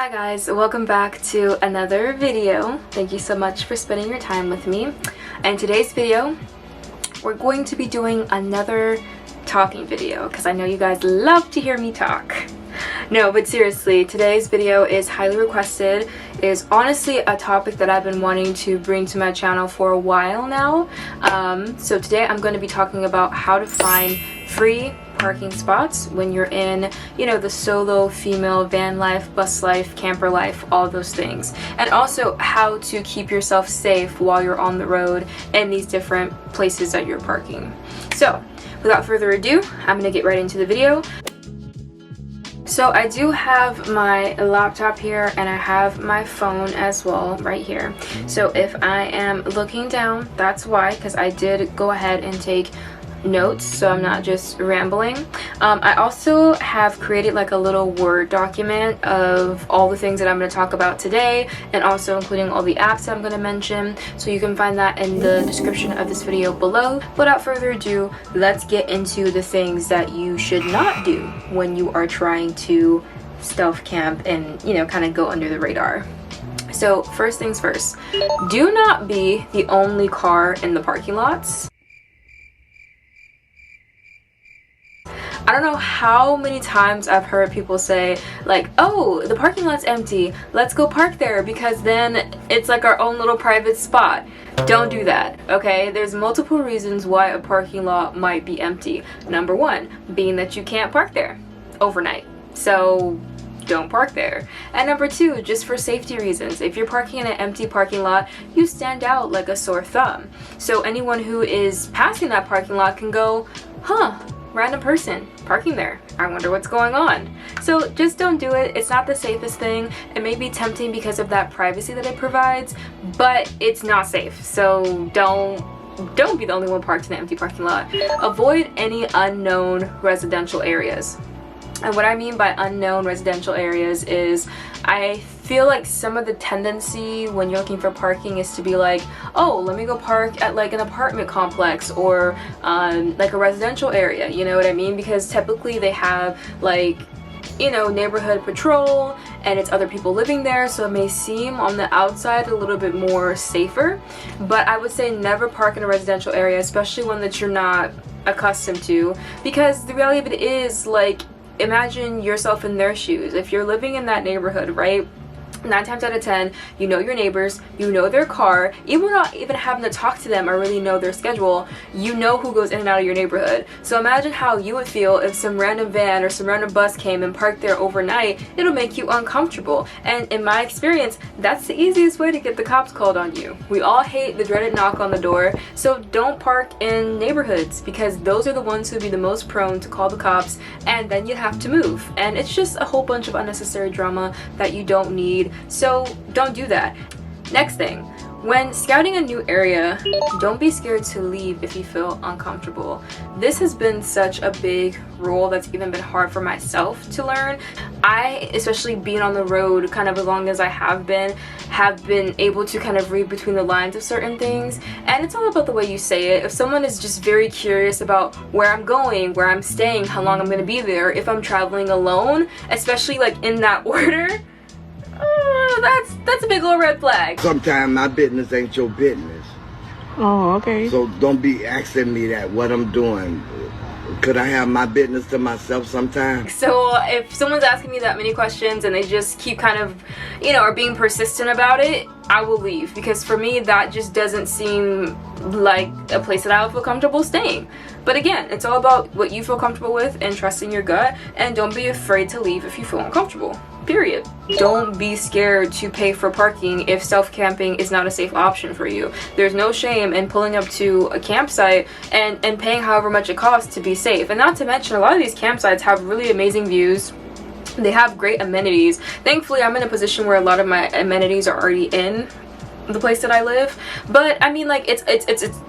Hi guys, welcome back to another video. Thank you so much for spending your time with me. And today's video, we're going to be doing another talking video because I know you guys love to hear me talk. No, but seriously, today's video is highly requested. It is honestly a topic that I've been wanting to bring to my channel for a while now. So today I'm going to be talking about how to find free parking spots when you're in, you know, the solo female van life, bus life, camper life, all those things. And also how to keep yourself safe while you're on the road in these different places that you're parking. So without further ado, I'm gonna get right into the video. So I do have my laptop here and I have my phone as well right here. So if I am looking down, that's why, because I did go ahead and take notes so I'm not just rambling. I also have created like a little Word document of all the things that I'm going to talk about today, and also including all the apps I'm going to mention, so you can find that in the description of this video below. Without further ado, let's get into the things that you should not do when you are trying to stealth camp and, you know, kind of go under the radar. So first things first, do not be the only car in the parking lots. I don't know how many times I've heard people say like, oh, the parking lot's empty, let's go park there because then it's like our own little private spot. Don't do that, okay? There's multiple reasons why a parking lot might be empty. Number one, being that you can't park there overnight. So don't park there. And number two, just for safety reasons, if you're parking in an empty parking lot, you stand out like a sore thumb. So anyone who is passing that parking lot can go, huh, random person parking there, I wonder what's going on. So just don't do it. It's not the safest thing. It may be tempting because of that privacy that it provides, but it's not safe. So don't be the only one parked in an empty parking lot. Avoid any unknown residential areas. And what I mean by unknown residential areas is, I feel like some of the tendency when you're looking for parking is to be like, oh, let me go park at like an apartment complex or like a residential area, you know what I mean? Because typically they have like, you know, neighborhood patrol and it's other people living there, so it may seem on the outside a little bit more safer. But I would say never park in a residential area, especially one that you're not accustomed to, because the reality of it is, like, imagine yourself in their shoes. If you're living in that neighborhood, right? 9 times out of 10, you know your neighbors, you know their car, even without even having to talk to them or really know their schedule, you know who goes in and out of your neighborhood. So imagine how you would feel if some random van or some random bus came and parked there overnight. It'll make you uncomfortable. And in my experience, that's the easiest way to get the cops called on you. We all hate the dreaded knock on the door, so don't park in neighborhoods because those are the ones who would be the most prone to call the cops, and then you'd have to move. And it's just a whole bunch of unnecessary drama that you don't need. So don't do that. Next thing, when scouting a new area, don't be scared to leave if you feel uncomfortable. This has been such a big rule that's even been hard for myself to learn. I, especially being on the road kind of as long as I have been able to kind of read between the lines of certain things. And it's all about the way you say it. If someone is just very curious about where I'm going, where I'm staying, how long I'm going to be there, if I'm traveling alone, especially like in that order, that's a big old red flag. Sometimes my business ain't your business. Oh, okay. So don't be asking me that, what I'm doing. Could I have my business to myself sometimes? So if someone's asking me that many questions and they just keep kind of, you know, are being persistent about it, I will leave, because for me that just doesn't seem like a place that I would feel comfortable staying. But again, it's all about what you feel comfortable with and trusting your gut, and don't be afraid to leave if you feel uncomfortable. Period. Don't be scared to pay for parking if self-camping is not a safe option for you. There's no shame in pulling up to a campsite and paying however much it costs to be safe. And not to mention, a lot of these campsites have really amazing views. They have great amenities. Thankfully, I'm in a position where a lot of my amenities are already in the place that I live, but I mean, like, it's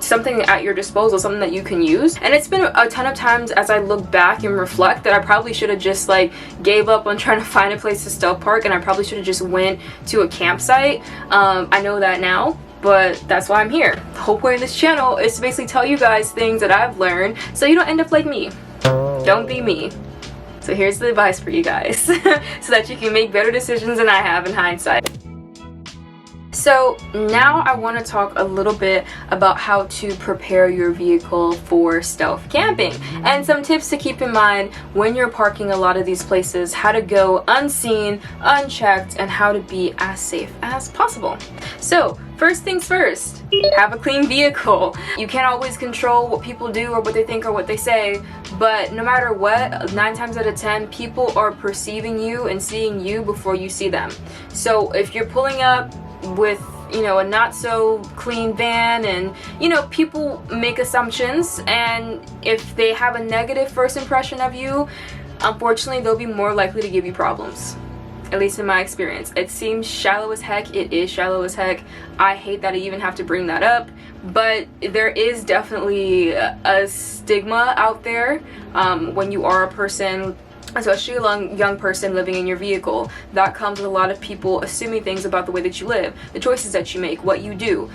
something at your disposal, something that you can use. And it's been a ton of times as I look back and reflect that I probably should have just like gave up on trying to find a place to stealth park, and I probably should have just went to a campsite. I know that now, but that's why I'm here. The whole point of this channel is to basically tell you guys things that I've learned so you don't end up like me. Don't be me. So here's the advice for you guys so that you can make better decisions than I have in hindsight. So now I want to talk a little bit about how to prepare your vehicle for stealth camping and some tips to keep in mind when you're parking a lot of these places, how to go unseen, unchecked, and how to be as safe as possible. So first things first, have a clean vehicle. You can't always control what people do or what they think or what they say, but no matter what, 9 times out of 10, people are perceiving you and seeing you before you see them. So if you're pulling up with, you know, a not so clean van, and you know, people make assumptions, and if they have a negative first impression of you, unfortunately they'll be more likely to give you problems. At least in my experience. It seems shallow as heck. It is shallow as heck. I hate that I even have to bring that up, but there is definitely a stigma out there when you are a person, especially a young person living in your vehicle, that comes with a lot of people assuming things about the way that you live, the choices that you make, what you do.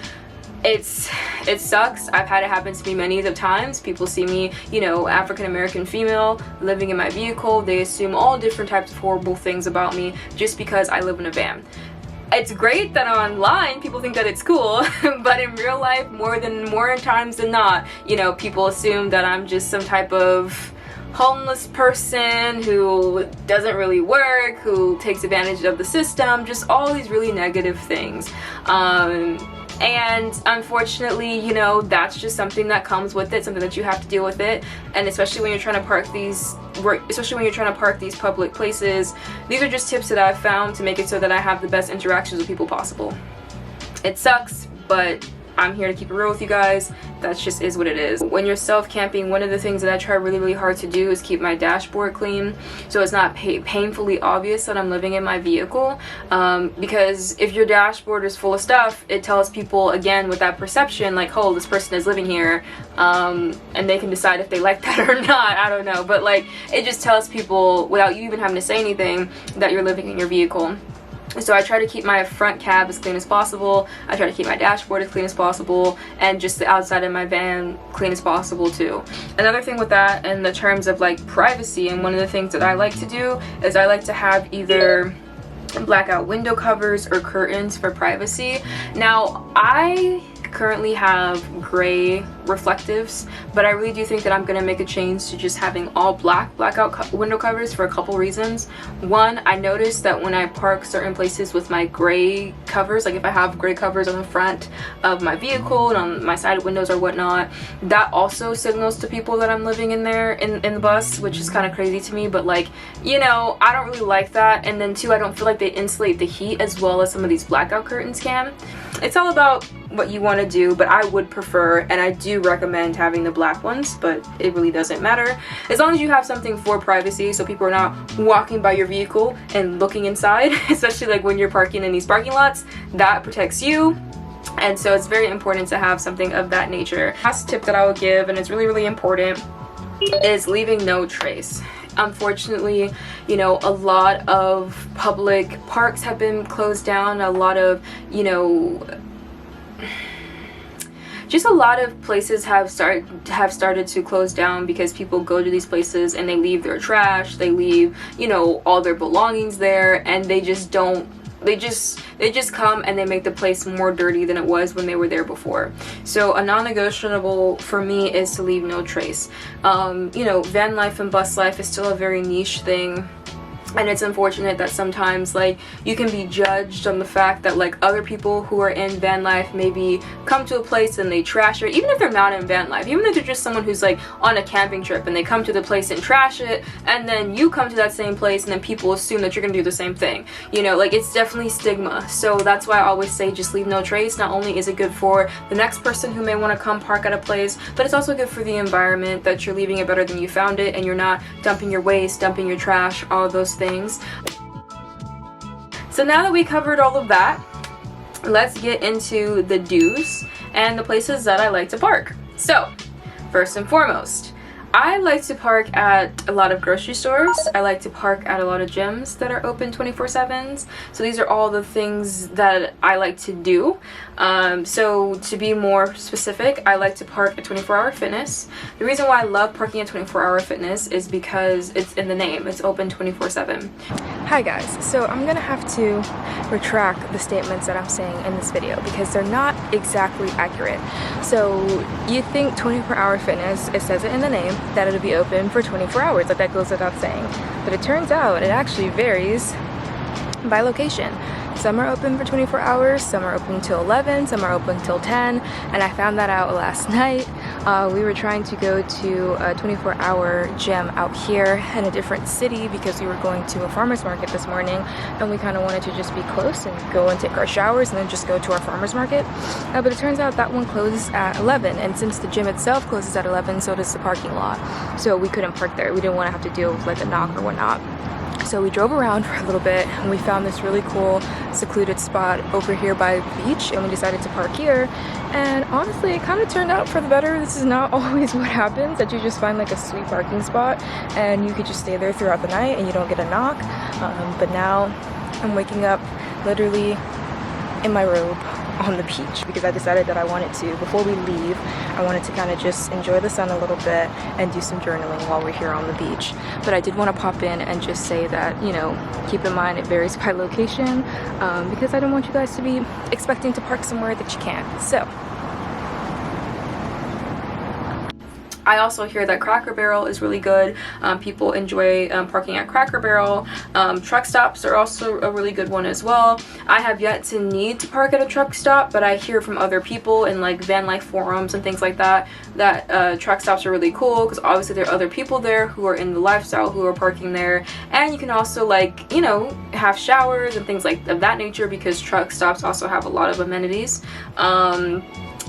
It sucks. I've had it happen to me many of times. People see me, you know, African American female living in my vehicle. They assume all different types of horrible things about me just because I live in a van. It's great that online people think that it's cool, but in real life, more times than not, you know, people assume that I'm just some type of homeless person who doesn't really work, who takes advantage of the system, just all these really negative things. And unfortunately, you know, that's just something that comes with it, something that you have to deal with it. And especially when you're trying to park these public places, these are just tips that I've found to make it so that I have the best interactions with people possible. It sucks, but I'm here to keep it real with you guys. That just is what it is. When you're self-camping, one of the things that I try really hard to do is keep my dashboard clean, so it's not painfully obvious that I'm living in my vehicle. Because if your dashboard is full of stuff, it tells people, again, with that perception, like, oh, this person is living here, and they can decide if they like that or not. I don't know, but like, it just tells people, without you even having to say anything, that you're living in your vehicle. So I try to keep my front cab as clean as possible. I try to keep my dashboard as clean as possible, and just the outside of my van clean as possible too. Another thing with that, in the terms of like privacy, and one of the things that I like to do is I like to have either blackout window covers or curtains for privacy. Now, I currently have gray reflectives, but I really do think that I'm gonna make a change to just having all black blackout window covers for a couple reasons. One, I noticed that when I park certain places with my gray covers, like if I have gray covers on the front of my vehicle and on my side windows or whatnot, that also signals to people that I'm living in there in the bus, which is kind of crazy to me, but like, you know, I don't really like that. And then two, I don't feel like they insulate the heat as well as some of these blackout curtains can. It's all about what you want to do, but I would prefer, and I do recommend, having the black ones, but it really doesn't matter as long as you have something for privacy, so people are not walking by your vehicle and looking inside, especially like when you're parking in these parking lots. That protects you, and so it's very important to have something of that nature. Last tip that I would give, and it's really important, is leaving no trace. Unfortunately, you know, a lot of public parks have been closed down. A lot of, you know, just a lot of places have started to close down because people go to these places and they leave their trash, they leave, you know, all their belongings there, and they just come and they make the place more dirty than it was when they were there before. So a non-negotiable for me is to leave no trace. You know, van life and bus life is still a very niche thing. And it's unfortunate that sometimes, like, you can be judged on the fact that, like, other people who are in van life maybe come to a place and they trash it, even if they're not in van life, even if they're just someone who's, like, on a camping trip and they come to the place and trash it, and then you come to that same place and then people assume that you're gonna do the same thing. You know, like, it's definitely stigma. So that's why I always say just leave no trace. Not only is it good for the next person who may want to come park at a place, but it's also good for the environment, that you're leaving it better than you found it, and you're not dumping your waste, dumping your trash, all of those things. So now that we covered all of that, let's get into the do's and the places that I like to park. So first and foremost, I like to park at a lot of grocery stores. I like to park at a lot of gyms that are open 24/7s. So these are all the things that I like to do. So to be more specific, I like to park at 24-hour fitness. The reason why I love parking at 24-hour fitness is because it's in the name. It's open 24/7. Hi guys, so I'm gonna have to retract the statements that I'm saying in this video because they're not exactly accurate. So you think 24-hour fitness, it says it in the name that it'll be open for 24 hours, like that goes without saying. But it turns out it actually varies by location. Some are open for 24 hours, some are open till 11, some are open till 10, and I found that out last night. We were trying to go to a 24-hour gym out here in a different city because we were going to a farmer's market this morning, and we kind of wanted to just be close and go and take our showers and then just go to our farmer's market. But it turns out that one closes at 11, and since the gym itself closes at 11, so does the parking lot. So we couldn't park there. We didn't want to have to deal with like a knock or whatnot. So we drove around for a little bit and we found this really cool secluded spot over here by the beach, and we decided to park here. And honestly, it kind of turned out for the better. This is not always what happens, that you just find like a sweet parking spot and you could just stay there throughout the night and you don't get a knock. But now I'm waking up literally in my robe on the beach because I decided that I wanted to, before we leave, I wanted to kind of just enjoy the sun a little bit and do some journaling while we're here on the beach. But I did want to pop in and just say that, you know, keep in mind it varies by location, because I don't want you guys to be expecting to park somewhere that you can't. So I also hear that Cracker Barrel is really good. People enjoy parking at Cracker Barrel. Truck stops are also a really good one as well. I have yet to need to park at a truck stop, but I hear from other people in like van life forums and things like that that truck stops are really cool because obviously there are other people there who are in the lifestyle who are parking there, and you can also, like, you know, have showers and things like of that nature because truck stops also have a lot of amenities.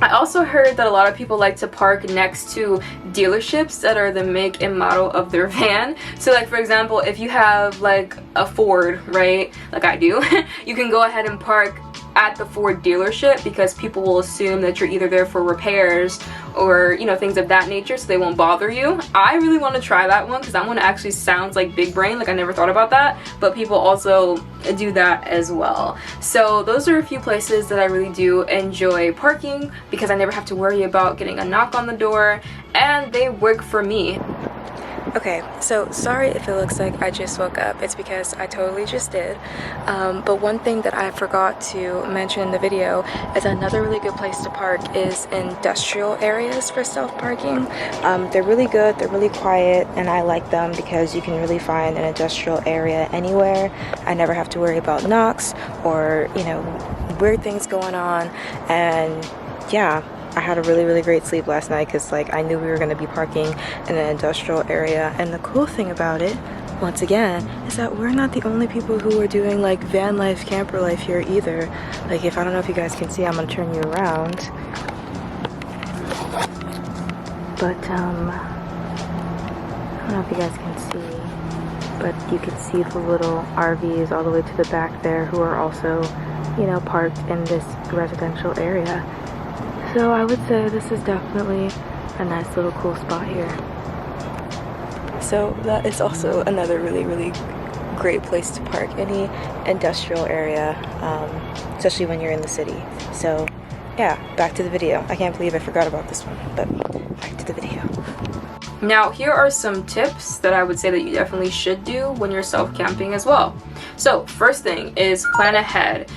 I also heard that a lot of people like to park next to dealerships that are the make and model of their van. So like, for example, if you have like a Ford, right, like I do, you can go ahead and park at the Ford dealership because people will assume that you're either there for repairs or, you know, things of that nature, so they won't bother you. I really want to try that one because that one actually sounds like big brain, like I never thought about that, but people also do that as well. So those are a few places that I really do enjoy parking because I never have to worry about getting a knock on the door, and they work for me. Okay, so sorry if it looks like I just woke up. It's because I totally just did. But one thing that I forgot to mention in the video is another really good place to park is industrial areas for self-parking. They're really good, they're really quiet, and I like them because you can really find an industrial area anywhere. I never have to worry about knocks or, you know, weird things going on. And yeah, I had a really great sleep last night because, like, I knew we were going to be parking in an industrial area. And the cool thing about it, once again, is that we're not the only people who are doing like van life, camper life here either. Like, if I don't know if you guys can see, I'm going to turn you around, but I don't know if you guys can see, but you can see the little RVs all the way to the back there who are also, you know, parked in this residential area. So I would say this is definitely a nice little cool spot here. So that is also another really great place to park, any industrial area, especially when you're in the city. So yeah, back to the video. I can't believe I forgot about this one, but back to the video. Now, here are some tips that I would say that you definitely should do when you're self-camping as well. So first thing is plan ahead.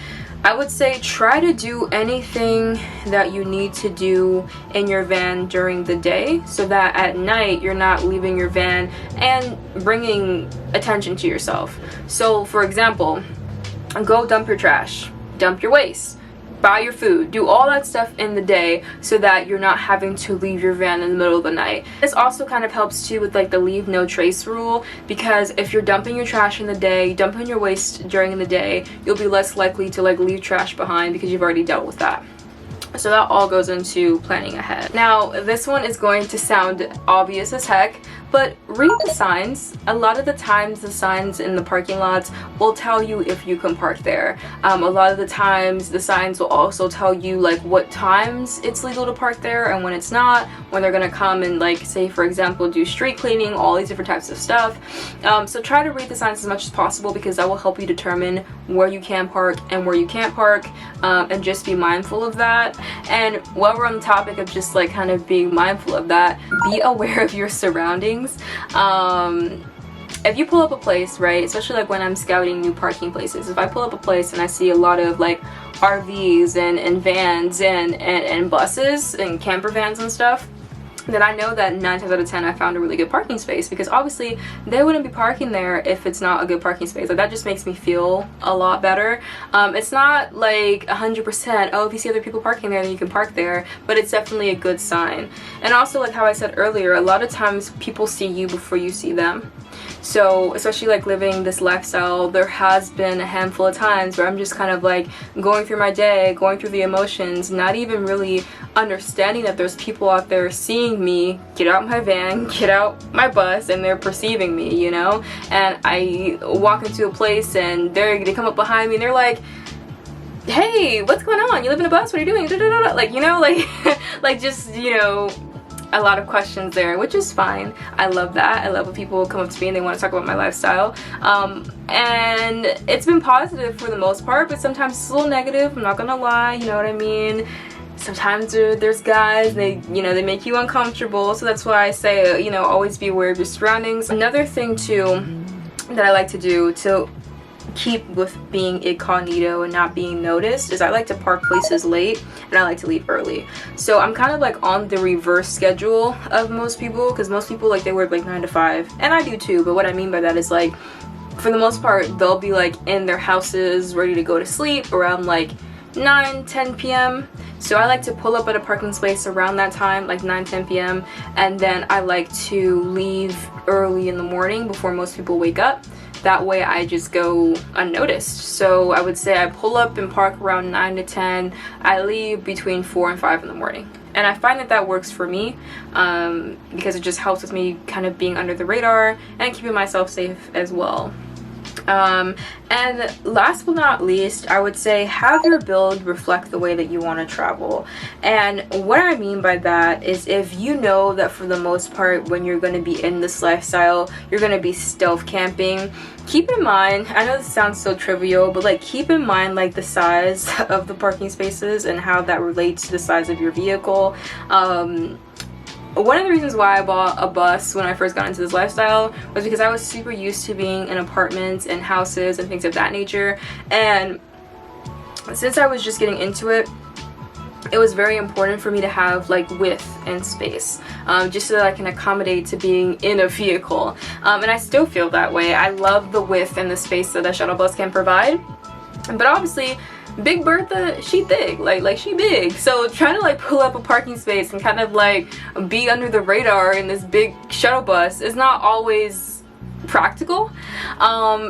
I would say try to do anything that you need to do in your van during the day so that at night you're not leaving your van and bringing attention to yourself. So for example, go dump your trash, dump your waste, buy your food, do all that stuff in the day so that you're not having to leave your van in the middle of the night. This also kind of helps too with like the leave no trace rule, because if you're dumping your trash in the day, dumping your waste during the day, you'll be less likely to like leave trash behind because you've already dealt with that. So that all goes into planning ahead. Now, this one is going to sound obvious as heck, but read the signs. A lot of the times the signs in the parking lots will tell you if you can park there. A lot of the times the signs will also tell you like what times it's legal to park there and when it's not, when they're gonna come and like say for example do street cleaning, all these different types of stuff. So try to read the signs as much as possible, because that will help you determine where you can park and where you can't park, and just be mindful of that. And while we're on the topic of just like kind of being mindful of that, be aware of your surroundings. If you pull up a place, right, especially like when I'm scouting new parking places, if I pull up a place and I see a lot of like RVs and vans and buses and camper vans and stuff, then I know that 9 times out of 10 I found a really good parking space, because obviously they wouldn't be parking there if it's not a good parking space. Like that just makes me feel a lot better. It's not like 100%, oh, if you see other people parking there then you can park there, but it's definitely a good sign. And also, like how I said earlier, a lot of times people see you before you see them. So especially like living this lifestyle, there has been a handful of times where I'm just kind of like going through my day, going through the emotions, not even really understanding that there's people out there seeing me get out my van, get out my bus, and they're perceiving me, you know? And I walk into a place and they come up behind me and they're like, hey, what's going on? You live in a bus? What are you doing? Like, you know, like, like just, you know, a lot of questions there, which is fine. I love that. I love when people come up to me and they want to talk about my lifestyle. And it's been positive for the most part, but sometimes it's a little negative, I'm not gonna lie, you know what I mean? Sometimes there's guys, they make you uncomfortable, so that's why I say, you know, always be aware of your surroundings. Another thing too that I like to do to keep with being incognito and not being noticed is I like to park places late and I like to leave early. So I'm kind of like on the reverse schedule of most people, because most people like they work like 9 to 5, and I do too, but what I mean by that is like for the most part they'll be like in their houses ready to go to sleep around like 9-10 p.m. So I like to pull up at a parking space around that time, like 9-10 p.m. and then I like to leave early in the morning before most people wake up. That way I just go unnoticed. So I would say I pull up and park around 9 to 10. I leave between 4 and 5 in the morning. And I find that that works for me, because it just helps with me kind of being under the radar and keeping myself safe as well. And last but not least, I would say have your build reflect the way that you want to travel. And what I mean by that is if you know that for the most part when you're going to be in this lifestyle you're going to be stealth camping, keep in mind, I know this sounds so trivial, but like keep in mind like the size of the parking spaces and how that relates to the size of your vehicle. One of the reasons why I bought a bus when I first got into this lifestyle was because I was super used to being in apartments and houses and things of that nature, and since I was just getting into it, it was very important for me to have like width and space, just so that I can accommodate to being in a vehicle, and I still feel that way. I love the width and the space that a shuttle bus can provide, but obviously Big Bertha, she thick, like she big, so trying to like pull up a parking space and kind of like be under the radar in this big shuttle bus is not always practical.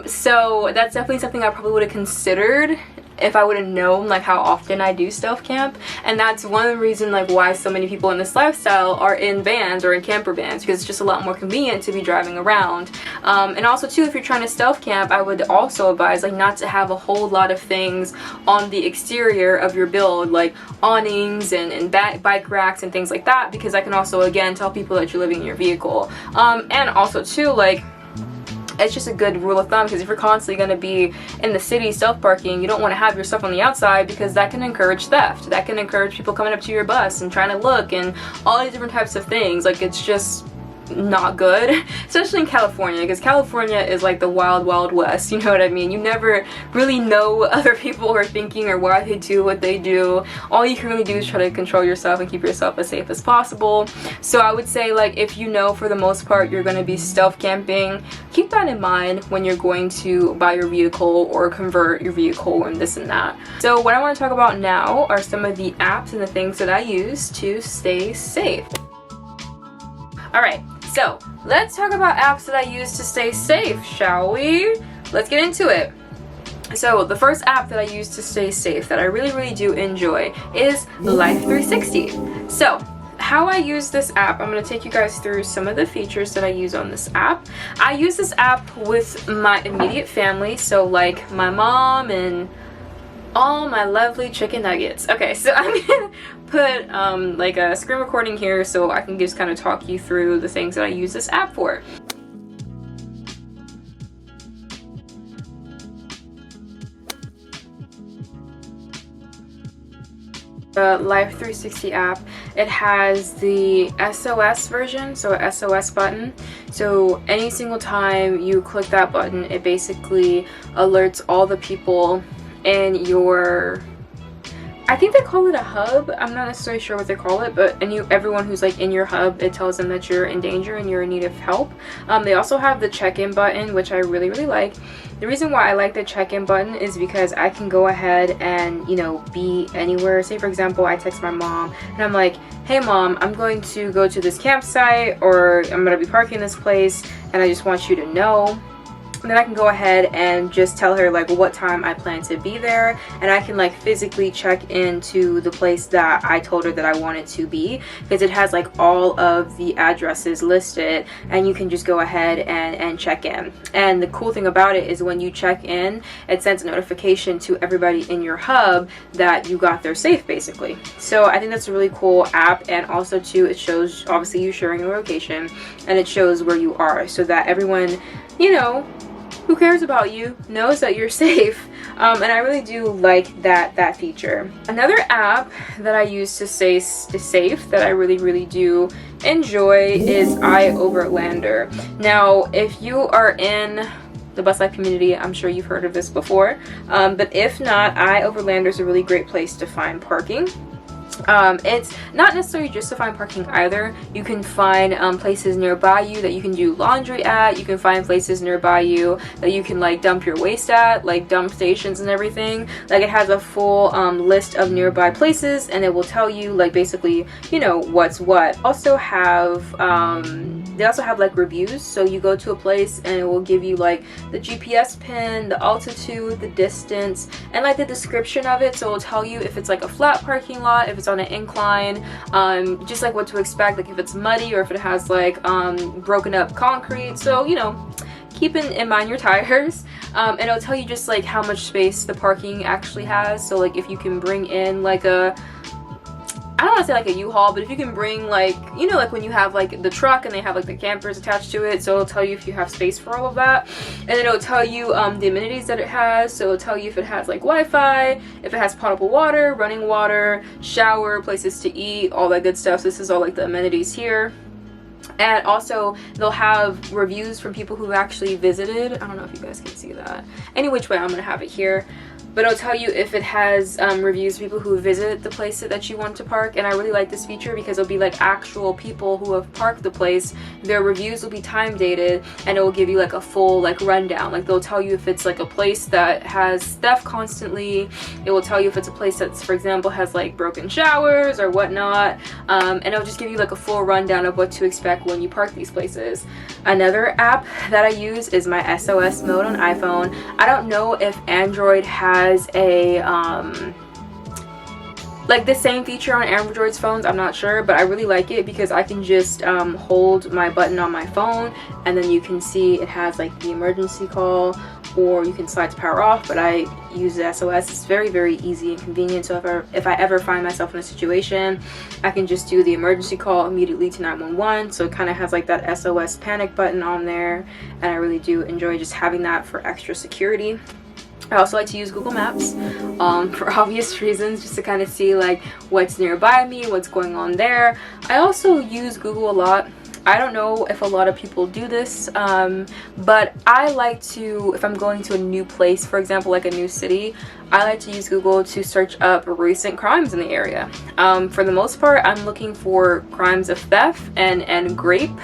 So that's definitely something I probably would have considered if I would have known like how often I do stealth camp, and that's one of the reasons like why so many people in this lifestyle are in vans or in camper vans, because it's just a lot more convenient to be driving around. And also too, if you're trying to stealth camp, I would also advise like not to have a whole lot of things on the exterior of your build, like awnings and bike racks and things like that, because that can also again tell people that you're living in your vehicle. And also too, like it's just a good rule of thumb, because if you're constantly going to be in the city self-parking, you don't want to have your stuff on the outside, because that can encourage theft. That can encourage people coming up to your bus and trying to look and all these different types of things. Like it's just not good, especially in California, because California is like the wild west, you know what I mean? You never really know what other people are thinking or why they do what they do. All you can really do is try to control yourself and keep yourself as safe as possible. So I would say like if you know for the most part you're going to be stealth camping, keep that in mind when you're going to buy your vehicle or convert your vehicle and this and that. So what I want to talk about now are some of the apps and the things that I use to stay safe. Alright, so let's talk about apps that I use to stay safe, shall we? Let's get into it. So the first app that I use to stay safe that I really do enjoy is Life 360. So how I use this app, I'm going to take you guys through some of the features that I use on this app. I use this app with my immediate family, so like my mom and all my lovely chicken nuggets. Okay, so I'm gonna put like a screen recording here so I can just kind of talk you through the things that I use this app for. The Life 360 app, it has the SOS version, so a SOS button. So any single time you click that button, it basically alerts all the people in your, I think they call it a hub, I'm not necessarily sure what they call it, but everyone who's like in your hub, it tells them that you're in danger and you're in need of help. They also have the check-in button, which I really like. The reason why I like the check-in button is because I can go ahead and, you know, be anywhere. Say for example, I text my mom and I'm like, hey mom, I'm going to go to this campsite, or I'm going to be parking this place and I just want you to know. And then I can go ahead and just tell her like what time I plan to be there, and I can like physically check into the place that I told her that I wanted to be, because it has like all of the addresses listed and you can just go ahead and check in. And the cool thing about it is when you check in, it sends a notification to everybody in your hub that you got there safe basically. So I think that's a really cool app, and also too it shows obviously you sharing your location and it shows where you are so that everyone, you know, who cares about you knows that you're safe. And I really do like that feature. Another app that I use to stay safe that I really do enjoy is Overlander. Now if you are in the bus life community, I'm sure you've heard of this before, but if not, Overlander is a really great place to find parking. It's not necessarily just to find parking either. You can find places nearby you that you can do laundry at. You can find places nearby you that you can like dump your waste at, like dump stations and everything. Like it has a full list of nearby places, and it will tell you like basically, you know, what's what. Also have they also have like reviews, so you go to a place and it will give you like the GPS pin, the altitude, the distance, and like the description of it. So it will tell you if it's like a flat parking lot, if it's on an incline, just like what to expect, like if it's muddy or if it has like broken up concrete. So, you know, keep in mind your tires, and it'll tell you just like how much space the parking actually has. So like if you can bring in like a, I don't want to say like a U-Haul, but if you can bring like, you know, like when you have like the truck and they have like the campers attached to it, so it'll tell you if you have space for all of that. And then it'll tell you the amenities that it has, so it'll tell you if it has like Wi-Fi, if it has potable water, running water, shower, places to eat, all that good stuff. So this is all like the amenities here. And also they'll have reviews from people who actually visited. I don't know if you guys can see that. Any which way, I'm gonna have it here. But it'll tell you if it has reviews of people who visit the place that you want to park. And I really like this feature because it'll be like actual people who have parked the place. Their reviews will be time dated, and it will give you like a full like rundown. Like they'll tell you if it's like a place that has theft constantly. It will tell you if it's a place that's, for example, has like broken showers or whatnot. And it'll just give you like a full rundown of what to expect when you park these places. Another app that I use is my SOS mode on iPhone. I don't know if Android has a like the same feature on Android's phones, I'm not sure, but I really like it because I can just hold my button on my phone, and then you can see it has like the emergency call, or you can slide to power off. But I use the SOS. It's very easy and convenient. So if I ever find myself in a situation, I can just do the emergency call immediately to 911. So it kind of has like that SOS panic button on there, and I really do enjoy just having that for extra security. I also like to use Google Maps for obvious reasons, just to kind of see like what's nearby me, what's going on there. I also use Google a lot. I don't know if a lot of people do this, but I like to, if I'm going to a new place, for example, like a new city, I like to use Google to search up recent crimes in the area. For the most part, I'm looking for crimes of theft and rape.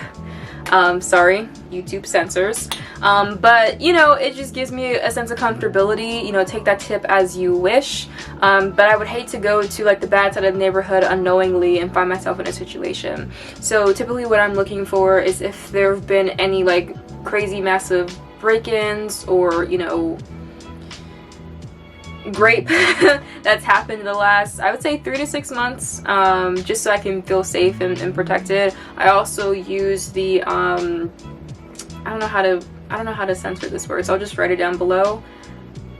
Sorry, YouTube censors. But you know, it just gives me a sense of comfortability. You know, take that tip as you wish. But I would hate to go to like the bad side of the neighborhood unknowingly and find myself in a situation. So typically what I'm looking for is if there have been any like crazy massive break-ins, or, you know, grape that's happened in the last, I would say, 3 to 6 months, just so I can feel safe and protected. I also use the I don't know how to censor this word, so I'll just write it down below.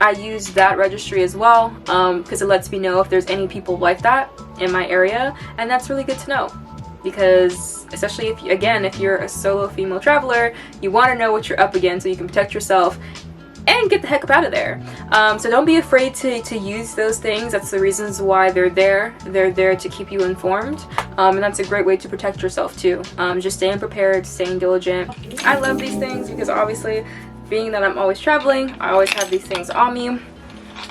I use that registry as well, because it lets me know if there's any people like that in my area, and that's really good to know, because especially if you, again, if you're a solo female traveler, you want to know what you're up against so you can protect yourself and get the heck up out of there. So don't be afraid to use those things. That's the reasons why they're there. They're there to keep you informed, and that's a great way to protect yourself too. Just staying prepared, staying diligent. I love these things because obviously, being that I'm always traveling, I always have these things on me.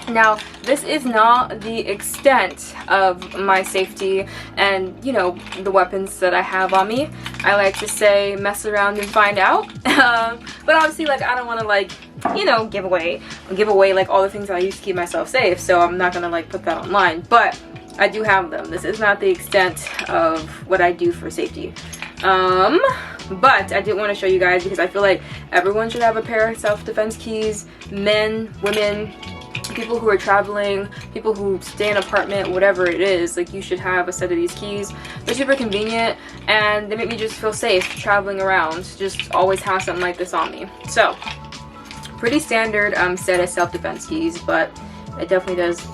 Now, this is not the extent of my safety and, you know, the weapons that I have on me. I like to say mess around and find out. But obviously, like, I don't want to, like, you know, give away like all the things that I use to keep myself safe, so I'm not gonna like put that online, but I do have them. This is not the extent of what I do for safety. But I did want to show you guys because I feel like everyone should have a pair of self-defense keys. Men, women, people who are traveling, people who stay in an apartment, whatever it is, like, you should have a set of these keys. They're super convenient and they make me just feel safe traveling around. Just always have something like this on me. So pretty standard set of self-defense keys, but it definitely does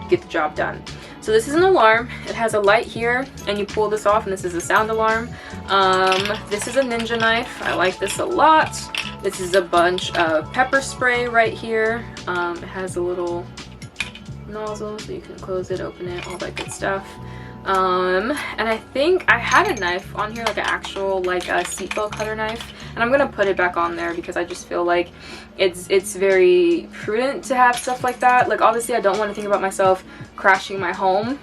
get the job done. So this is an alarm. It has a light here, and you pull this off, and this is a sound alarm. This is a ninja knife. I like this a lot. This is a bunch of pepper spray right here. It has a little nozzle, so you can close it, open it, all that good stuff. And I think I had a knife on here, like an actual, like a seatbelt cutter knife, and I'm gonna put it back on there because I just feel like it's very prudent to have stuff like that. Like, obviously I don't want to think about myself crashing my home,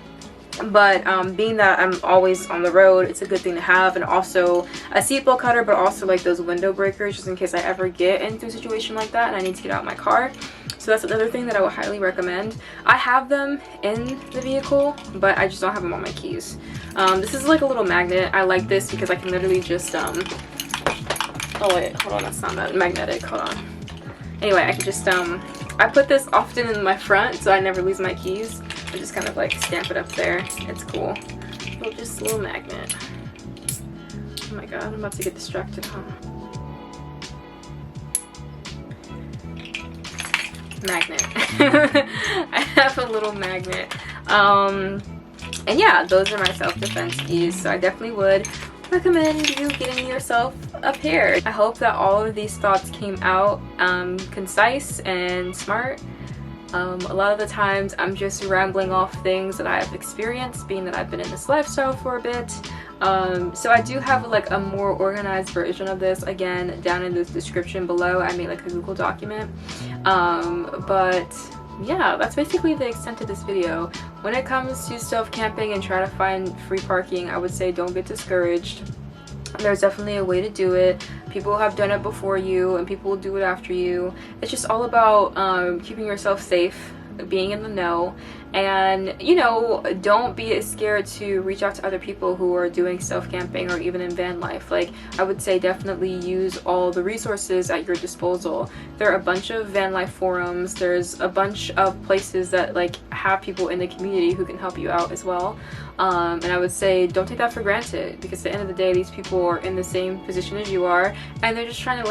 but being that I'm always on the road, it's a good thing to have. And also a seatbelt cutter, but also like those window breakers, just in case I ever get into a situation like that and I need to get out of my car. So that's another thing that I would highly recommend. I have them in the vehicle, but I just don't have them on my keys. This is like a little magnet. I like this because I can literally just oh wait, hold on, that's not that magnetic, hold on. Anyway, I can just I put this often in my front so I never lose my keys. I just kind of like stamp it up there. It's cool. Just a little magnet. Oh my god, I'm about to get distracted, huh? Magnet. I have a little magnet. And yeah, those are my self-defense keys, so I definitely would recommend you getting yourself a pair. I hope that all of these thoughts came out concise and smart. A lot of the times I'm just rambling off things that I've experienced, being that I've been in this lifestyle for a bit. So I do have like a more organized version of this, again, down in the description below. I made like a Google document. But yeah, that's basically the extent of this video. When it comes to self-camping and trying to find free parking, I would say don't get discouraged. There's definitely a way to do it. People have done it before you, and people will do it after you. It's just all about keeping yourself safe, being in the know, and, you know, don't be scared to reach out to other people who are doing self-camping or even in van life. Like, I would say definitely use all the resources at your disposal. There are a bunch of van life forums. There's a bunch of places that like have people in the community who can help you out as well. And I would say don't take that for granted, because at the end of the day, these people are in the same position as you are, and they're just trying to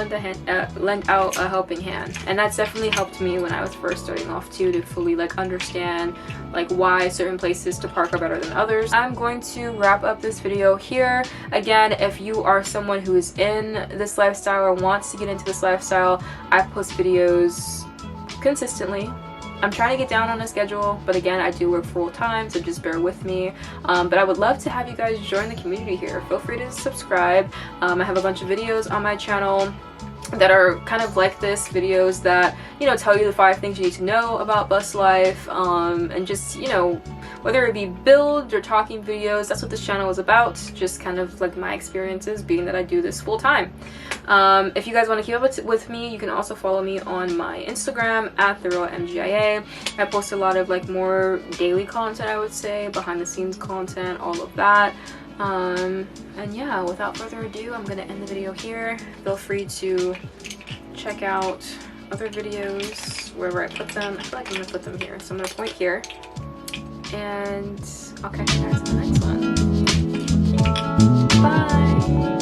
lend out a helping hand. And that's definitely helped me when I was first starting off too, to fully like understand like why certain places to park are better than others. I'm going to wrap up this video here. Again, if you are someone who is in this lifestyle or wants to get into this lifestyle, I post videos consistently. I'm trying to get down on a schedule, but again, I do work full time, so just bear with me. But I would love to have you guys join the community here. Feel free to subscribe. I have a bunch of videos on my channel that are kind of like this, videos that, you know, tell you the 5 things you need to know about bus life, and just, you know, whether it be build or talking videos, that's what this channel is about. Just kind of like my experiences, being that I do this full time. If you guys want to keep up with me, you can also follow me on my Instagram at therealmgia. I post a lot of like more daily content, I would say, behind the scenes content, all of that. And yeah, without further ado, I'm gonna end the video here. Feel free to check out other videos wherever I put them. I feel like I'm gonna put them here. So I'm gonna point here. And I'll catch you guys in the next one. Bye!